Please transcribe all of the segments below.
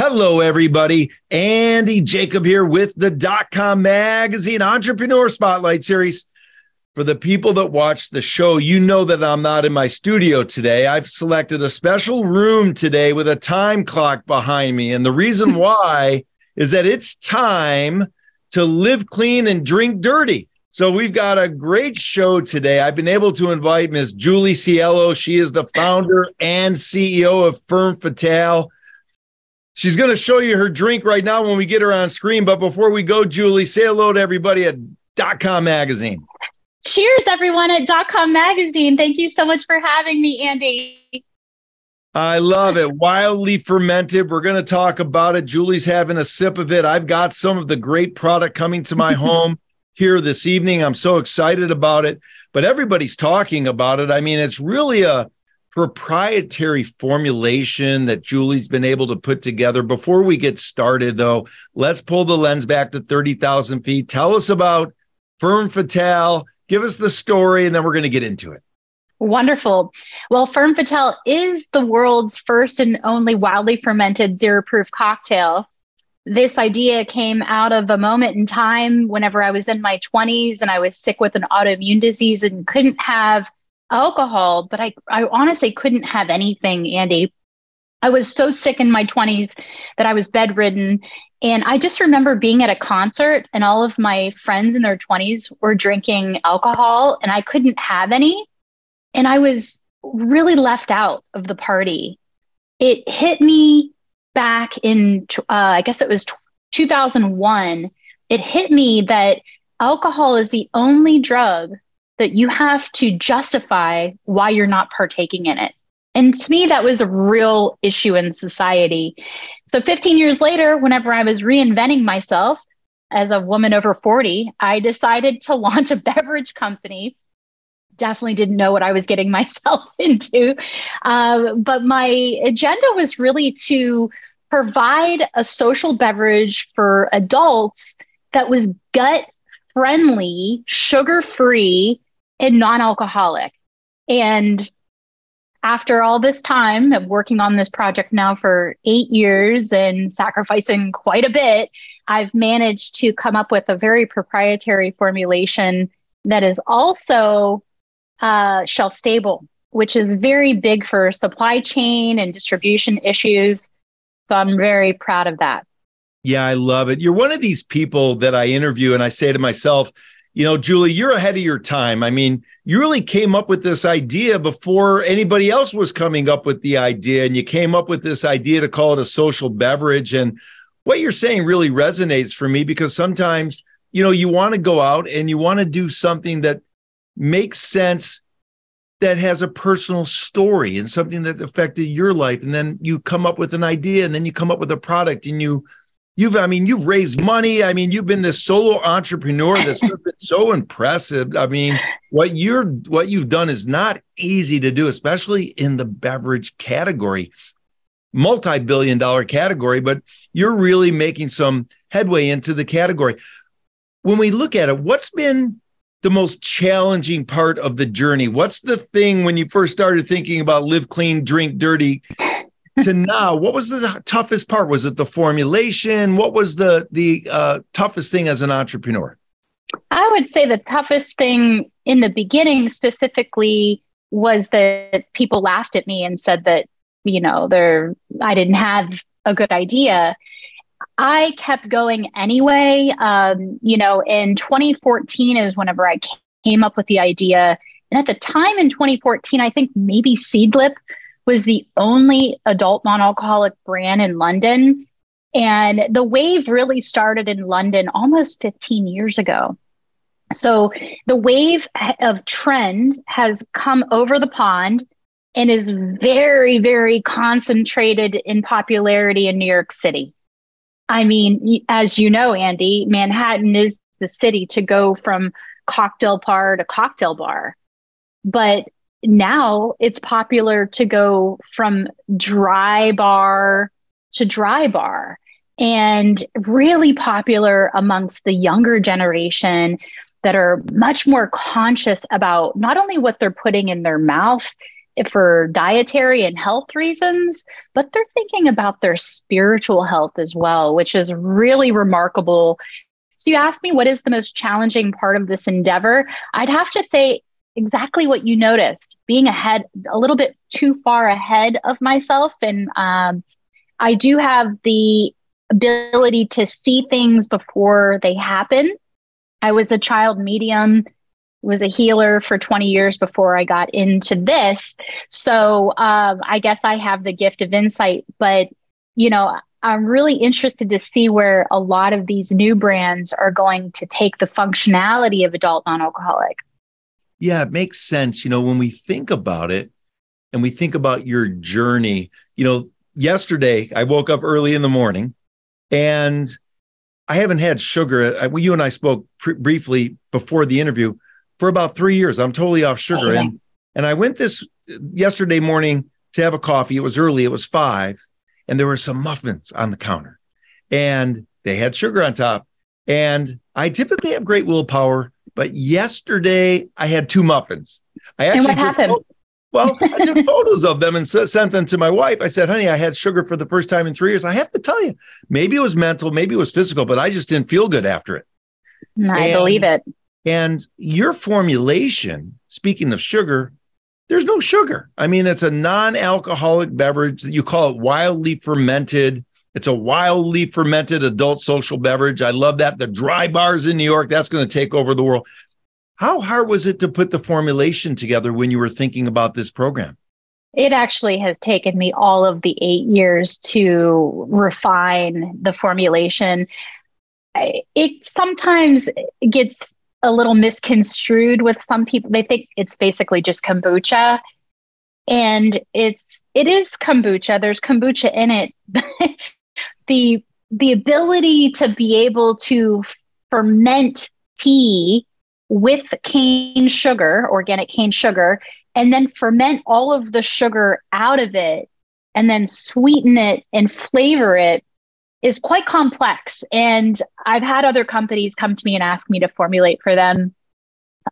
Hello, everybody. Andy Jacob here with the DotCom Magazine Entrepreneur Spotlight Series. For the people that watch the show, you know that I'm not in my studio today. I've selected a special room today with a time clock behind me. And the reason why is that it's time to live clean and drink dirty. So we've got a great show today. I've been able to invite Miss Julie Cielo. She is the founder and CEO of Ferm Fatale. She's going to show you her drink right now when we get her on screen. But before we go, Julie, say hello to everybody at DotCom Magazine. Cheers, everyone at DotCom Magazine. Thank you so much for having me, Andy. I love it. Wildly fermented. We're going to talk about it. Julie's having a sip of it. I've got some of the great product coming to my home here this evening. I'm so excited about it. But everybody's talking about it. I mean, it's really a proprietary formulation that Julie's been able to put together. Before we get started, though, let's pull the lens back to 30,000 feet. Tell us about Ferm Fatale. Give us the story, and then we're going to get into it. Wonderful. Well, Ferm Fatale is the world's first and only wildly fermented zero-proof cocktail. This idea came out of a moment in time whenever I was in my 20s and I was sick with an autoimmune disease and couldn't have alcohol, but I honestly couldn't have anything, Andy. I was so sick in my 20s that I was bedridden. And I just remember being at a concert and all of my friends in their 20s were drinking alcohol and I couldn't have any. And I was really left out of the party. It hit me back in, I guess it was 2001. It hit me that alcohol is the only drug that you have to justify why you're not partaking in it. And to me, that was a real issue in society. So 15 years later, whenever I was reinventing myself as a woman over 40, I decided to launch a beverage company. Definitely didn't know what I was getting myself into. But my agenda was really to provide a social beverage for adults that was gut-friendly, sugar-free, and non-alcoholic. And after all this time of working on this project now for 8 years and sacrificing quite a bit, I've managed to come up with a very proprietary formulation that is also shelf stable, which is very big for supply chain and distribution issues. So I'm very proud of that. Yeah, I love it. You're one of these people that I interview and I say to myself, you know, Julie, you're ahead of your time. I mean, you really came up with this idea before anybody else was coming up with the idea. And you came up with this idea to call it a social beverage. And what you're saying really resonates for me because sometimes, you know, you want to go out and you want to do something that makes sense, that has a personal story and something that affected your life. And then you come up with an idea and then you come up with a product and you've raised money. I mean, you've been this solo entrepreneur that's been so impressive. I mean, what you've done is not easy to do, especially in the beverage category, multi-billion-dollar category, but you're really making some headway into the category. When we look at it, what's been the most challenging part of the journey? What's the thing when you first started thinking about live clean, drink dirty to now? What was the toughest part? Was it the formulation? What was the toughest thing as an entrepreneur? I would say the toughest thing in the beginning specifically was that people laughed at me and said that, you know, I didn't have a good idea. I kept going anyway. You know, in 2014 is whenever I came up with the idea. And at the time in 2014, I think maybe Seedlip was the only adult non-alcoholic brand in London. And the wave really started in London almost 15 years ago. So the wave of trend has come over the pond and is very, very concentrated in popularity in New York City. I mean, as you know, Andy, Manhattan is the city to go from cocktail bar to cocktail bar. But now it's popular to go from dry bar to dry bar, and really popular amongst the younger generation that are much more conscious about not only what they're putting in their mouth, for dietary and health reasons, but they're thinking about their spiritual health as well, which is really remarkable. So you asked me, what is the most challenging part of this endeavor? I'd have to say exactly what you noticed, being ahead, a little bit too far ahead of myself. And I do have the ability to see things before they happen. I was a child medium, was a healer for 20 years before I got into this. So I guess I have the gift of insight, but, you know, I'm really interested to see where a lot of these new brands are going to take the functionality of adult non-alcoholic. Yeah, it makes sense. You know, when we think about it and we think about your journey, you know, yesterday I woke up early in the morning and I haven't had sugar. You and I spoke briefly before the interview for about 3 years. I'm totally off sugar. And I went this yesterday morning to have a coffee. It was early. It was 5. And there were some muffins on the counter and they had sugar on top. And I typically have great willpower, but yesterday I had 2 muffins. And what happened? I took photos of them and sent them to my wife. I said, honey, I had sugar for the first time in 3 years. I have to tell you, maybe it was mental, maybe it was physical, but I just didn't feel good after it. I believe it. And your formulation, speaking of sugar, there's no sugar. I mean, it's a non-alcoholic beverage. You call it wildly fermented. It's a wildly fermented adult social beverage. I love that. The dry bars in New York, that's going to take over the world. How hard was it to put the formulation together when you were thinking about this program? It actually has taken me all of the 8 years to refine the formulation. It sometimes gets a little misconstrued with some people. They think it's basically just kombucha, and it is kombucha. There's kombucha in it. The ability to be able to ferment tea with cane sugar, organic cane sugar, and then ferment all of the sugar out of it and then sweeten it and flavor it is quite complex. And I've had other companies come to me and ask me to formulate for them.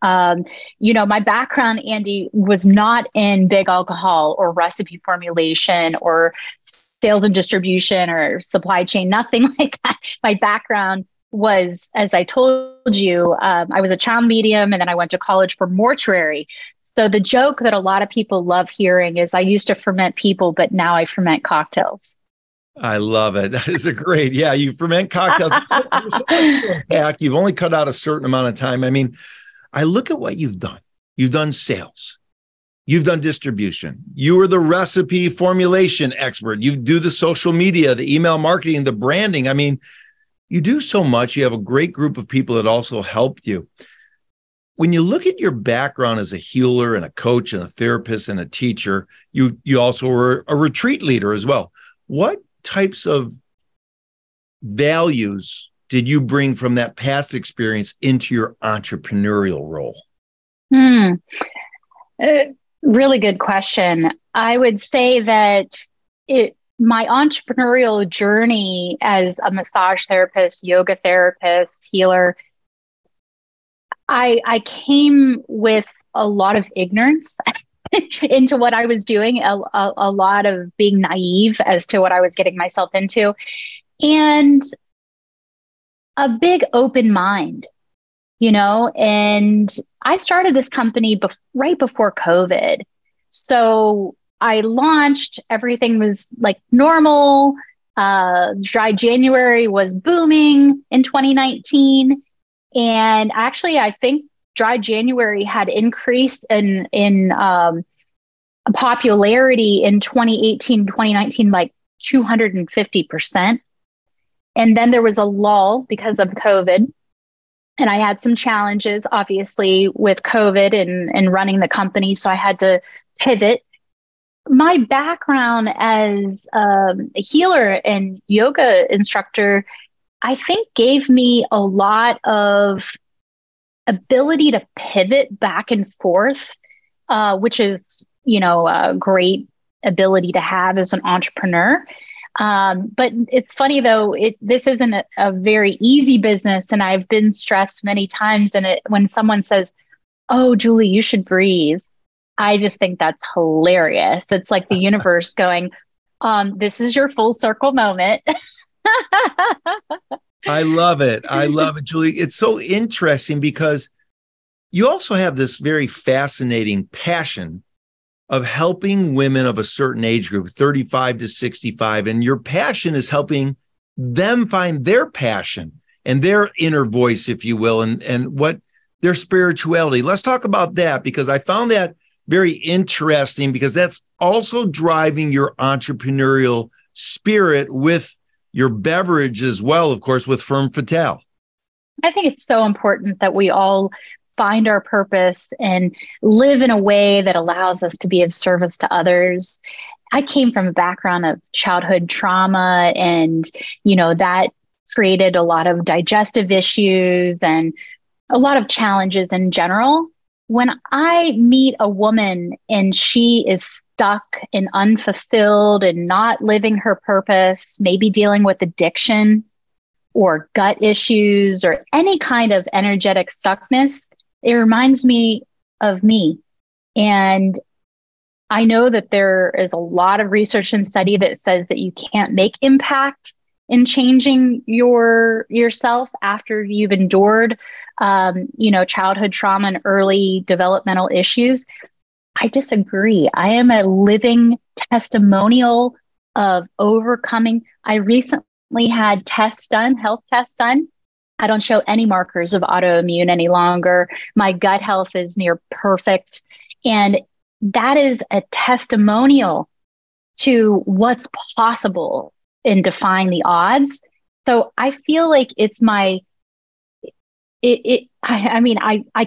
You know, my background, Andy, was not in big alcohol or recipe formulation or sales and distribution or supply chain, nothing like that. My background was, as I told you, I was a child medium, and then I went to college for mortuary. So the joke that a lot of people love hearing is I used to ferment people, but now I ferment cocktails. I love it. That is a great, yeah, you ferment cocktails. There's so much to unpack. You've only cut out a certain amount of time. I mean, I look at what you've done. You've done sales. You've done distribution. You are the recipe formulation expert. You do the social media, the email marketing, the branding. I mean, you do so much. You have a great group of people that also help you. When you look at your background as a healer and a coach and a therapist and a teacher, you also were a retreat leader as well. What types of values did you bring from that past experience into your entrepreneurial role? Really good question. I would say that my entrepreneurial journey as a massage therapist, yoga therapist, healer, I came with a lot of ignorance into what I was doing, a lot of being naive as to what I was getting myself into, and a big open mind, you know. And I started this company right before COVID. So I launched, everything was like normal. Dry January was booming in 2019. And actually, I think Dry January had increased in popularity in 2018, 2019, like 250%. And then there was a lull because of COVID. And I had some challenges, obviously, with COVID and running the company. So I had to pivot. My background as a healer and yoga instructor, I think, gave me a lot of ability to pivot back and forth, which is, you know, a great ability to have as an entrepreneur. But it's funny, though, this isn't a very easy business. And I've been stressed many times. And when someone says, "Oh, Julie, you should breathe," I just think that's hilarious. It's like the universe going, this is your full circle moment. I love it. I love it, Julie. It's so interesting because you also have this very fascinating passion of helping women of a certain age group, 35 to 65. And your passion is helping them find their passion and their inner voice, if you will, and what their spirituality. Let's talk about that, because I found that very interesting, because that's also driving your entrepreneurial spirit with your beverage as well, of course, with Ferm Fatale. I think it's so important that we all find our purpose and live in a way that allows us to be of service to others. I came from a background of childhood trauma, and, that created a lot of digestive issues and a lot of challenges in general. When I meet a woman and she is stuck and unfulfilled and not living her purpose, maybe dealing with addiction or gut issues or any kind of energetic stuckness, it reminds me of me. And I know that there is a lot of research and study that says that you can't make impact in changing yourself after you've endured, childhood trauma and early developmental issues. I disagree. I am a living testimonial of overcoming. I recently had health tests done. I don't show any markers of autoimmune any longer. My gut health is near perfect. And that is a testimonial to what's possible in defying the odds. So I feel like it's I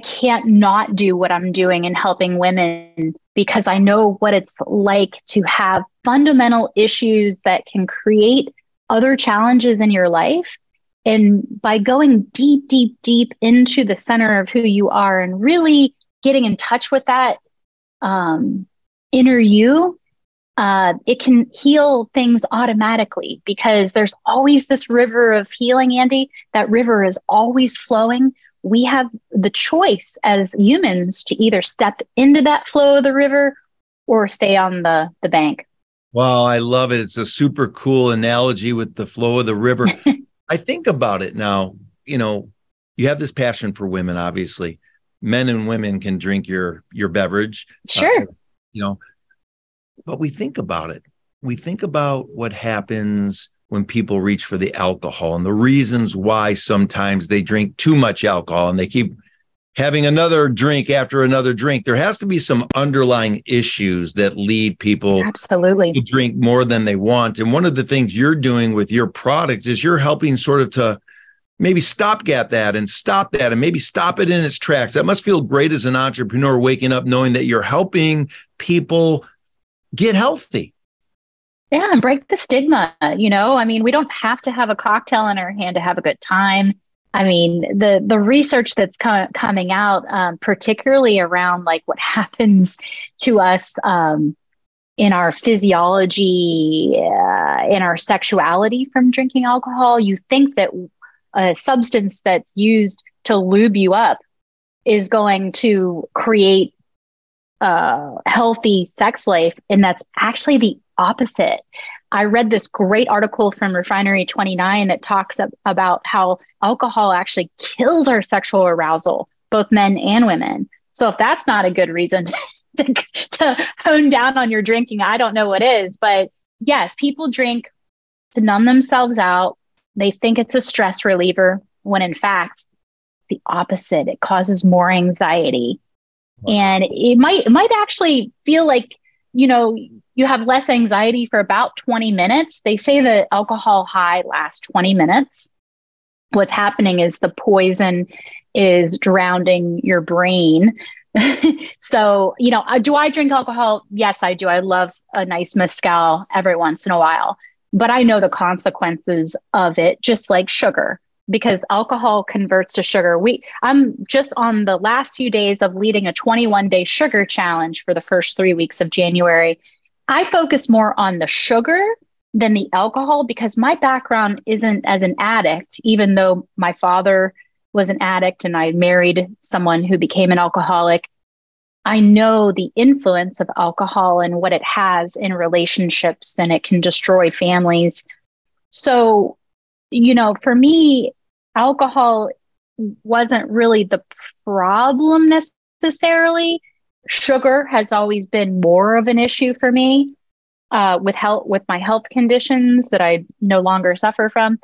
can't not do what I'm doing in helping women, because I know what it's like to have fundamental issues that can create other challenges in your life. And by going deep, deep, deep into the center of who you are and really getting in touch with that inner you, it can heal things automatically, because there's always this river of healing, Andy. That river is always flowing. We have the choice as humans to either step into that flow of the river or stay on the bank. Wow, I love it. It's a super cool analogy with the flow of the river. I think about it now, you have this passion for women, obviously. Men and women can drink your beverage. Sure. But we think about it. We think about what happens when people reach for the alcohol and the reasons why sometimes they drink too much alcohol and they keep having another drink after another drink. There has to be some underlying issues that lead people absolutely to drink more than they want. And one of the things you're doing with your product is you're helping sort of to maybe stopgap that and stop that and maybe stop it in its tracks. That must feel great as an entrepreneur, waking up knowing that you're helping people get healthy. Yeah, and break the stigma. We don't have to have a cocktail in our hand to have a good time. The research that's coming out, particularly around like what happens to us in our physiology, in our sexuality from drinking alcohol. You think that a substance that's used to lube you up is going to create a healthy sex life, and that's actually the opposite. I read this great article from Refinery 29 that talks about how alcohol actually kills our sexual arousal, both men and women. So if that's not a good reason to hone down on your drinking, I don't know what is. But yes, people drink to numb themselves out. They think it's a stress reliever, when in fact, the opposite. It causes more anxiety. Wow. And it might actually feel like, you have less anxiety for about 20 minutes. They say the alcohol high lasts 20 minutes. What's happening is the poison is drowning your brain. So, do I drink alcohol? Yes, I do. I love a nice mezcal every once in a while, but I know the consequences of it, just like sugar, because alcohol converts to sugar. I'm just on the last few days of leading a 21-day sugar challenge for the first 3 weeks of January. I focus more on the sugar than the alcohol, because my background isn't as an addict, even though my father was an addict and I married someone who became an alcoholic. I know the influence of alcohol and what it has in relationships, and it can destroy families. So, for me, alcohol wasn't really the problem necessarily. Sugar has always been more of an issue for me with my health conditions that I no longer suffer from.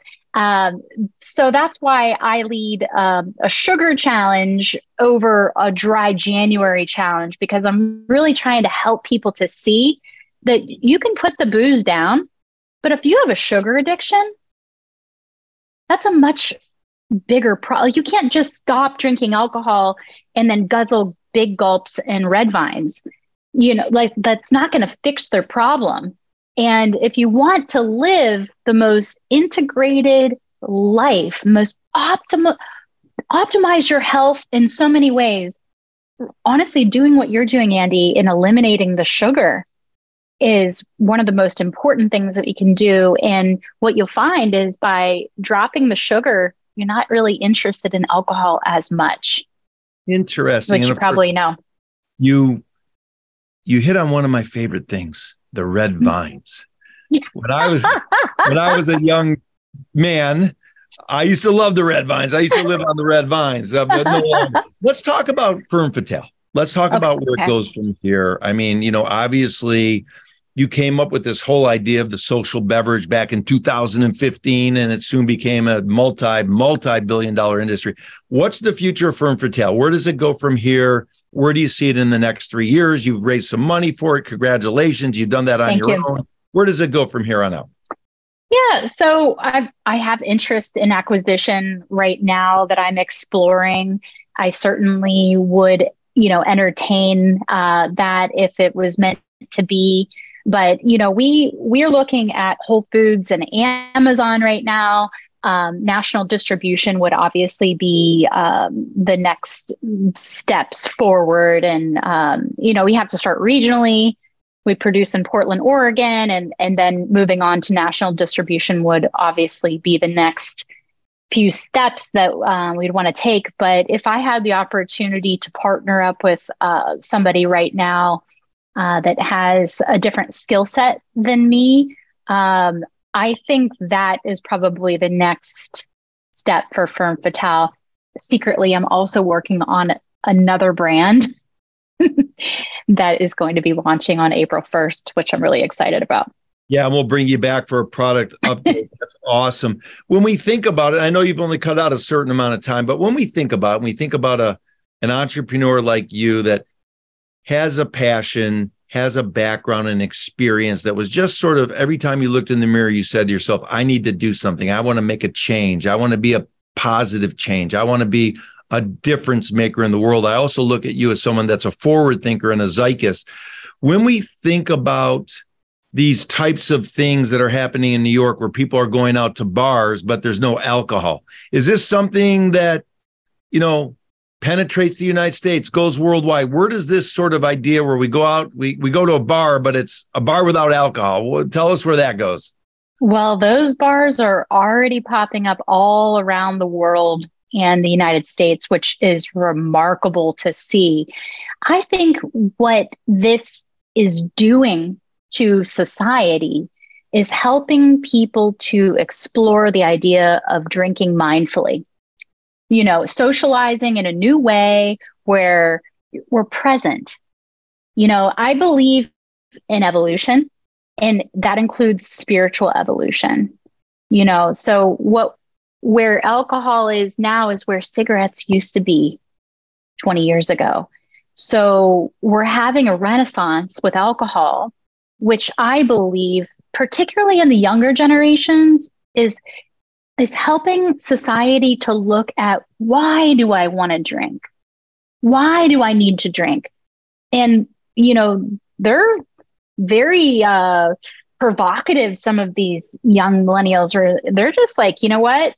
So that's why I lead a sugar challenge over a dry January challenge, because I'm really trying to help people to see that you can put the booze down, but if you have a sugar addiction, that's a much bigger problem. You can't just stop drinking alcohol and then guzzle big gulps and red vines. That's not going to fix their problem. And if you want to live the most integrated life, most optimize your health in so many ways, honestly, doing what you're doing, Andy, in eliminating the sugar is one of the most important things that we can do. And what you'll find is by dropping the sugar, you're not really interested in alcohol as much. Interesting. Which you probably know. You hit on one of my favorite things, the red vines. When I was a young man, I used to love the red vines. I used to live on the red vines. But no longer. Let's talk about Ferm Fatale. Let's talk about where it goes from here. I mean, obviously you came up with this whole idea of the social beverage back in 2015, and it soon became a multi-billion-dollar industry. What's the future of Ferm Fatale? Where does it go from here? Where do you see it in the next 3 years? You've raised some money for it. Congratulations. You've done that on your own. Where does it go from here on out? Yeah, so I have interest in acquisition right now that I'm exploring. I certainly would, entertain that if it was meant to be. But, we're looking at Whole Foods and Amazon right now. National distribution would obviously be the next steps forward. And, we have to start regionally. We produce in Portland, Oregon, and then moving on to national distribution would obviously be the next few steps that we'd want to take. But if I had the opportunity to partner up with somebody right now that has a different skill set than me, I think that is probably the next step for Ferm Fatale. Secretly, I'm also working on another brand that is going to be launching on April 1st, which I'm really excited about. Yeah, and we'll bring you back for a product update. That's awesome. When we think about it, I know you've only cut out a certain amount of time, but when we think about an entrepreneur like you that has a passion, has a background and experience that was just sort of every time you looked in the mirror, you said to yourself, I need to do something. I want to make a change. I want to be a positive change. I want to be a difference maker in the world. I also look at you as someone that's a forward thinker and a zeitgeist. When we think about these types of things that are happening in New York where people are going out to bars, but there's no alcohol, is this something that, penetrates the United States, goes worldwide? Where does this sort of idea where we go out, we go to a bar, but it's a bar without alcohol? Well, tell us where that goes. Well, those bars are already popping up all around the world and the United States, which is remarkable to see. I think what this is doing to society is helping people to explore the idea of drinking mindfully, socializing in a new way where we're present. I believe in evolution, and that includes spiritual evolution. So where alcohol is now is where cigarettes used to be 20 years ago. So we're having a renaissance with alcohol, which I believe, particularly in the younger generations, is helping society to look at, why do I want to drink? Why do I need to drink? And, they're very provocative, some of these young millennials, or they're just like, you know what?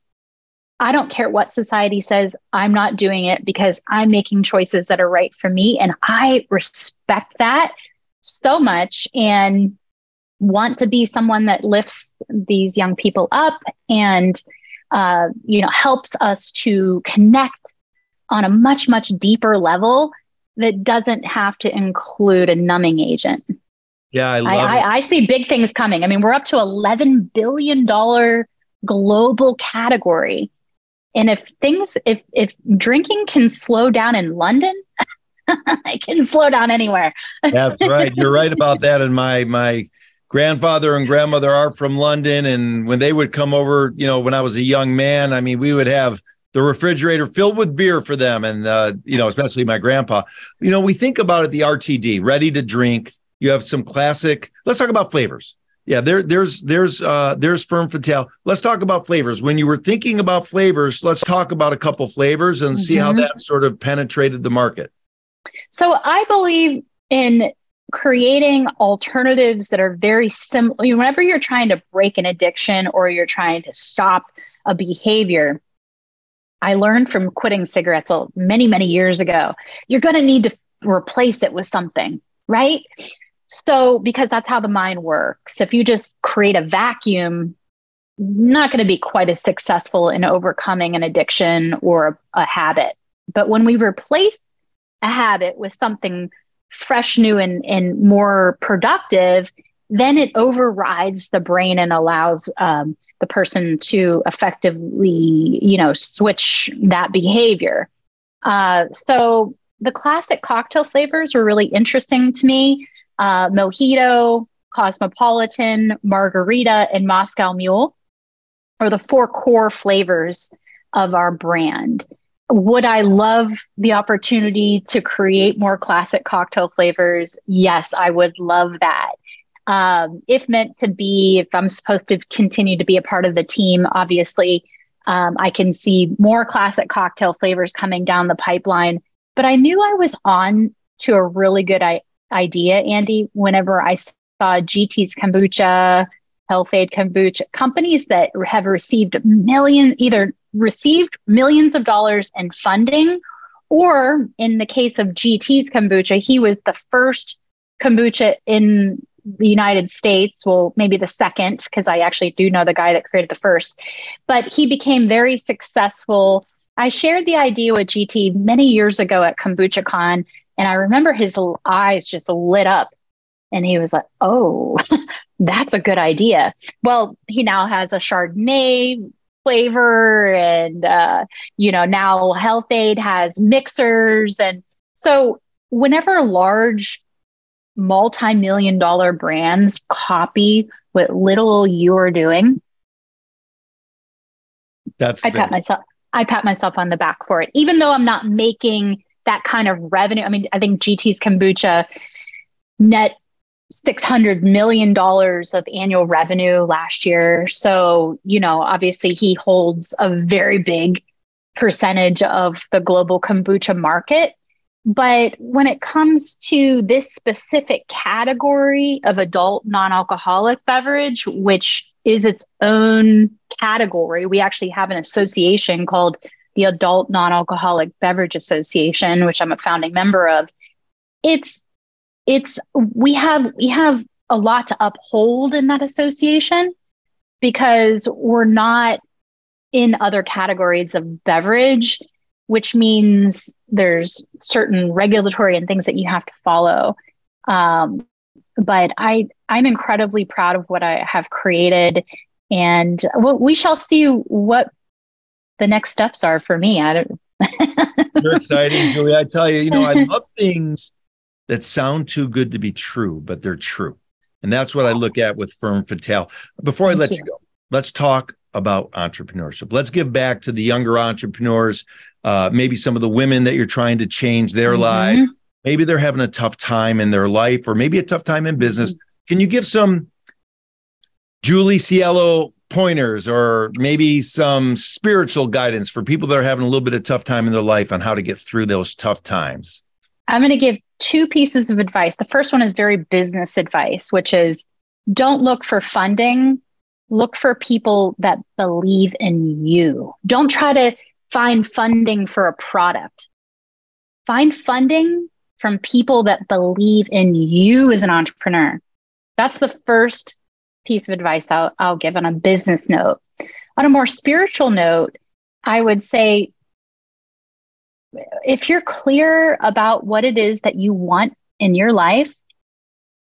I don't care what society says. I'm not doing it because I'm making choices that are right for me. And I respect that so much and want to be someone that lifts these young people up and, helps us to connect on a much, much deeper level that doesn't have to include a numbing agent. Yeah, I love it. I see big things coming. I mean, we're up to $11 billion global category. And if drinking can slow down in London, it can slow down anywhere. That's right. You're right about that. And my grandfather and grandmother are from London. And when they would come over, when I was a young man, I mean, we would have the refrigerator filled with beer for them. And, especially my grandpa, we think about it, the RTD, ready to drink. You have some classic, let's talk about flavors. Yeah, there's Ferm Fatale. Let's talk about flavors. When you were thinking about flavors, let's talk about a couple flavors and see how that sort of penetrated the market. So I believe in creating alternatives that are very similar. Whenever you're trying to break an addiction or you're trying to stop a behavior, I learned from quitting cigarettes many, many years ago, you're going to need to replace it with something, right? So, because that's how the mind works. If you just create a vacuum, not going to be quite as successful in overcoming an addiction or a habit. But when we replace a habit with something fresh, new, and more productive, then it overrides the brain and allows the person to effectively, switch that behavior. So the classic cocktail flavors were really interesting to me. Mojito, Cosmopolitan, Margarita, and Moscow Mule are the 4 core flavors of our brand. Would I love the opportunity to create more classic cocktail flavors? Yes, I would love that. If meant to be, if I'm supposed to continue to be a part of the team, obviously, I can see more classic cocktail flavors coming down the pipeline. But I knew I was on to a really good idea, Andy, whenever I saw GT's Kombucha, Health-Ade Kombucha, companies that have received millions of dollars in funding, or in the case of GT's Kombucha, he was the first kombucha in the United States. Well, maybe the second, because I actually do know the guy that created the first, but he became very successful. I shared the idea with GT many years ago at KombuchaCon, and I remember his eyes just lit up and he was like, oh, that's a good idea. Well, he now has a Chardonnay flavor and, now Health-Ade has mixers. And so whenever large multi-million-dollar brands copy what little you're doing, I pat myself on the back for it, even though I'm not making that kind of revenue. I mean, I think GT's Kombucha net $600 million of annual revenue last year. So, obviously he holds a very big percentage of the global kombucha market. But when it comes to this specific category of adult non-alcoholic beverage, which is its own category, we actually have an association called the Adult Non-Alcoholic Beverage Association, which I'm a founding member of. We have a lot to uphold in that association because we're not in other categories of beverage, which means there's certain regulatory and things that you have to follow. But I'm incredibly proud of what I have created, and we shall see what the next steps are for me. You're exciting, Julie. I tell you, I love things that sound too good to be true, but they're true. And that's what I look at with Ferm Fatale. Before I let you go, let's talk about entrepreneurship. Let's give back to the younger entrepreneurs, maybe some of the women that you're trying to change their lives. Maybe they're having a tough time in their life or maybe a tough time in business. Can you give some Julie Cielo pointers or maybe some spiritual guidance for people that are having a little bit of tough time in their life on how to get through those tough times? I'm going to give 2 pieces of advice. The first one is very business advice, which is don't look for funding. Look for people that believe in you. Don't try to find funding for a product. Find funding from people that believe in you as an entrepreneur. That's the first piece of advice I'll give on a business note. On a more spiritual note, I would say if you're clear about what it is that you want in your life,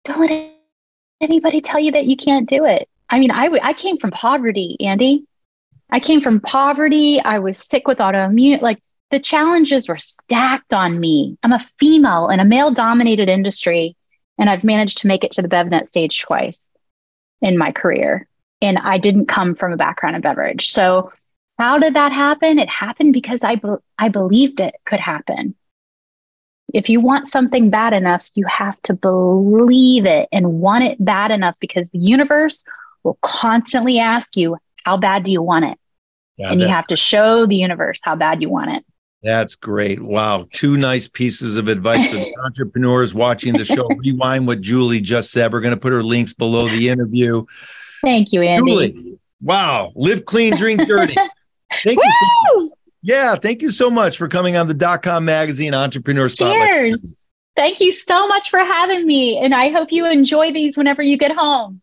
don't let anybody tell you that you can't do it. I mean, I came from poverty, Andy. I came from poverty. I was sick with autoimmune. Like, the challenges were stacked on me. I'm a female in a male-dominated industry, and I've managed to make it to the BevNet stage twice in my career. And I didn't come from a background in beverage. So how did that happen? It happened because I believed it could happen. If you want something bad enough, you have to believe it and want it bad enough, because the universe will constantly ask you, how bad do you want it? Yeah, and you have to show the universe how bad you want it. That's great. Wow. Two nice pieces of advice for the entrepreneurs watching the show. Rewind what Julie just said. We're going to put her links below the interview. Thank you, Andy. Julie, wow. Live clean, drink dirty. Thank you so much. Yeah. Thank you so much for coming on the DotCom magazine Entrepreneur Spotlight. Cheers. Thank you so much for having me. And I hope you enjoy these whenever you get home.